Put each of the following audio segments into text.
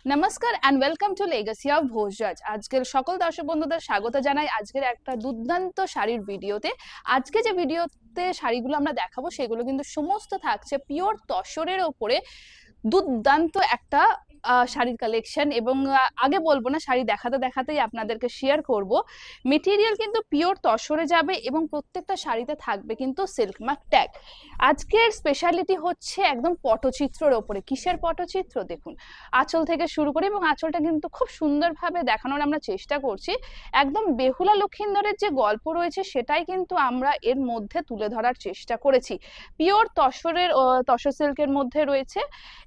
নমস্কার and welcome to legacy of Bhojraj. আজকের সকল দর্শক বন্ধুদের স্বাগত জানাই আজকের একটা দুর্দান্ত শাড়ির ভিডিওতে। আজকে যে ভিডিওতে শাড়িগুলো আমরা দেখাবো সেগুলো কিন্তু সমস্ত থাকছে পিওর তসরের ওপরে দুর্দান্ত একটা শাড়ির কালেকশন। এবং আগে বলবো না, শাড়ি দেখাতে দেখাতেই আপনাদেরকে শেয়ার করব। মেটেরিয়াল কিন্তু পিওর তসরে যাবে এবং প্রত্যেকটা শাড়িতে থাকবে কিন্তু সিল্ক মার্ক ট্যাগ। আজকের স্পেশালিটি হচ্ছে একদম পটচিত্রের ওপরে। কিসের পটচিত্র দেখুন, আঁচল থেকে শুরু করে, এবং আঁচলটা কিন্তু খুব সুন্দরভাবে দেখানোর আমরা চেষ্টা করছি। একদম বেহুলা লক্ষিন্দরের যে গল্প রয়েছে সেটাই কিন্তু আমরা এর মধ্যে তুলে ধরার চেষ্টা করেছি। পিওর তসর সিল্কের মধ্যে রয়েছে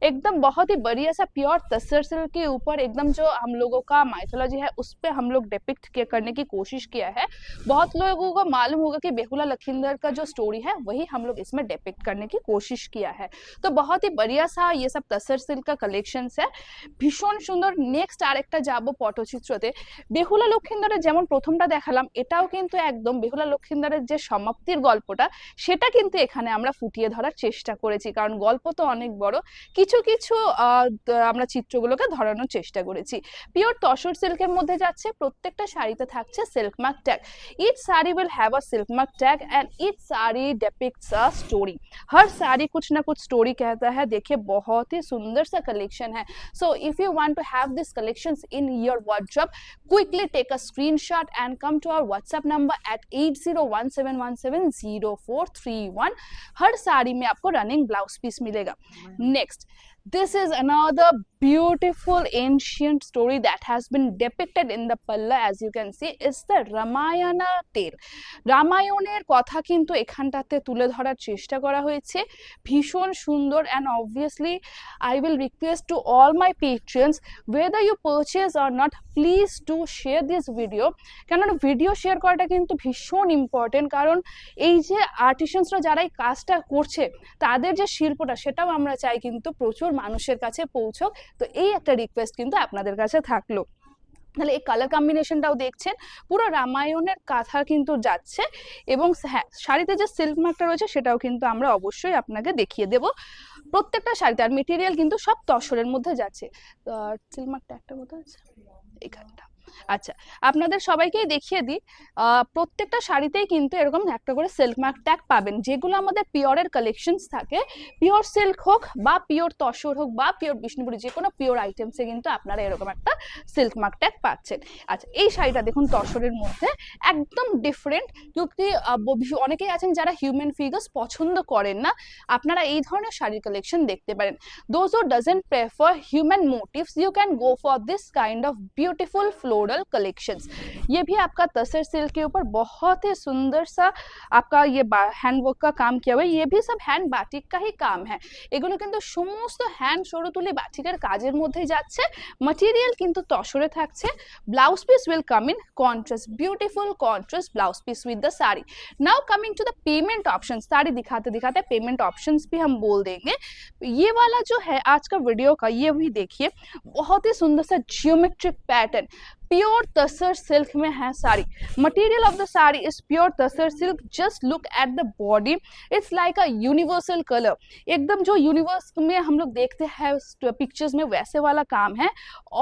एकदम बहुत ही बढ़िया सा प्योर तसर सिल्क के ऊपर एकदम जो हम लोगों का माइथोलॉजी है उस पे हम लोग डिपिक्ट करने की कोशिश किया है। बहुत लोगों को मालूम होगा कि बेहुला लखींदर का जो स्टोरी है वही हम लोग इसमें डिपिक्ट करने की कोशिश किया है। तो बहुत ही बढ़िया सा ये सब तसर सिल्क का कलेक्शन है, भीषण सुंदर। नेक्स्ट আরেকটা যাব পটচিত্রতে। বেহুলা লক্ষিন্দরের যেমন প্রথমটা দেখালাম, এটাও কিন্তু একদম বেহুলা লক্ষিন্দরের যে সমাপ্তির গল্পটা সেটা কিন্তু এখানে আমরা ফুটিয়ে ধরার চেষ্টা করেছি, কারণ গল্প তো অনেক বড়। কিছু কিছু আমরা চিত্রগুলোকে ধরানোর চেষ্টা করেছি। পিওর তসর সিল্কের মধ্যে যাচ্ছে, প্রত্যেকটা শাড়িতে থাকছে silk mark tag. each sari will have a silk mark tag and each sari depicts a story। हर साड़ी कुछ ना कुछ स्टोरी कहता है। देखिए बहुत ही सुंदर सा कलेक्शन है। so if you want to have this collections in your wardrobe, quickly take a screenshot and come to our WhatsApp number at 8017170431। हर साड़ी में आपको रनिंग ब्लाउज पीस मिलेगा। Next, this is another beautiful ancient story that has been depicted in the palla, as you can see is the Ramayana tale। রামায়ণের কথা কিন্তু এখানটাতে তুলে ধরার চেষ্টা করা হয়েছে, ভীষণ সুন্দর। and obviously I will request to all my patrons, whether you purchase or not, please do share this video। কেননা ভিডিও শেয়ার করাটা কিন্তু ভীষণ ইম্পর্টেন্ট, কারণ এই যে আর্টিসানসরা যারা এই কাজটা করছে তাদের যে শিল্পটা সেটাও আমরা চাই কিন্তু প্রচুর মানুষের কাছে পৌঁছক। তো এই একটা রিকোয়েস্ট কিন্তু আপনাদের কাছে থাকলো। তাহলে এই কালার কম্বিনেশনটাও দেখছেন, পুরো রামায়ণের কথা কিন্তু যাচ্ছে। এবং হ্যাঁ, শাড়িতে যে সিল্ক মার্কটা রয়েছে সেটাও কিন্তু আমরা অবশ্যই আপনাকে দেখিয়ে দেব প্রত্যেকটা শাড়িতে। আর মেটেরিয়াল কিন্তু সব তসরের মধ্যে যাচ্ছে। সিল্ক মার্কটা একটা কোথাও আছে এখানটা। আচ্ছা, আপনাদের সবাইকেই দেখিয়ে দিই, প্রত্যেকটা শাড়িতেই কিন্তু এরকম একটা করে সিল্ক মার্ক ট্যাগ পাবেন। যেগুলো আমাদের পিওরের কালেকশনস থাকে, পিওর সিল্ক হোক বা পিওর তসর হোক বা পিওর বিষ্ণুপুরি, যে কোনো পিওর আইটেমসে কিন্তু আপনারা এরকম একটা সিল্ক মার্ক ট্যাগ পাচ্ছেন। আচ্ছা, এই শাড়িটা দেখুন তসরের মধ্যে একদম ডিফারেন্ট। ক্योंकि অনেকেই আছেন যারা হিউম্যান ফিগার্স পছন্দ করেন না, আপনারা এই ধরনের শাড়ির কালেকশন দেখতে পারেন। those who doesn't prefer human motifs, you can go for this kind of beautiful floral collections। ये भी आपका तसर सिल्क के ऊपर बहुत ही सुंदर सा आपका ये हैंडवर्क का काम किया हुआ है। ये भी सब हैंड बाटिक का ही काम है। এগুলো কিন্তু সমস্ত হ্যান্ড সরু তুলি বাটিকের কাজের মধ্যেই যাচ্ছে। ম্যাটেরিয়াল কিন্তু তসরে থাকছে। Blouse piece will come in contrast, beautiful contrast blouse piece with the sari. Now coming to the payment option, sari दिखाते दिखाते पेमेंट ऑप्शंस भी हम बोल देंगे। ये वाला जो है आज का वीडियो का, ये भी देखिए बहुत ही सुंदर सा geometric pattern pure tussar silk में है sari. Material of the sari is pure tussar silk. Just look at the body, it's like a universal colour. एकदम जो यूनिवर्स में हम लोग देखते हैं पिक्चर्स में वैसे वाला काम है।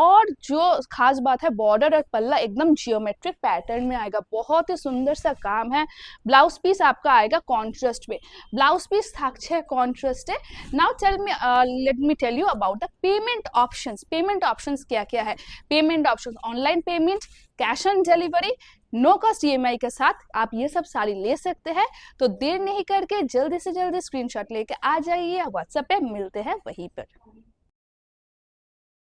और जो खास बात है, बॉर्डर और पल्ला एकदम जियोमेट्रिक पैटर्न में आएगा। बहुत ही सुंदर सा काम है। ब्लाउज पीस आपका आएगा कॉन्ट्रास्ट में, ब्लाउज पीस থাকছে কন্ট্রাস্টে। Now let me tell you about the payment options. Payment options क्या क्या है? Payment options online payment, cash on delivery, no cost EMI के साथ आप ये सब साड़ी ले सकते हैं। तो देर नहीं करके जल्दी से जल्दी स्क्रीनशॉट लेके आ जाइए, व्हाट्सएप पे मिलते हैं वहीं पर।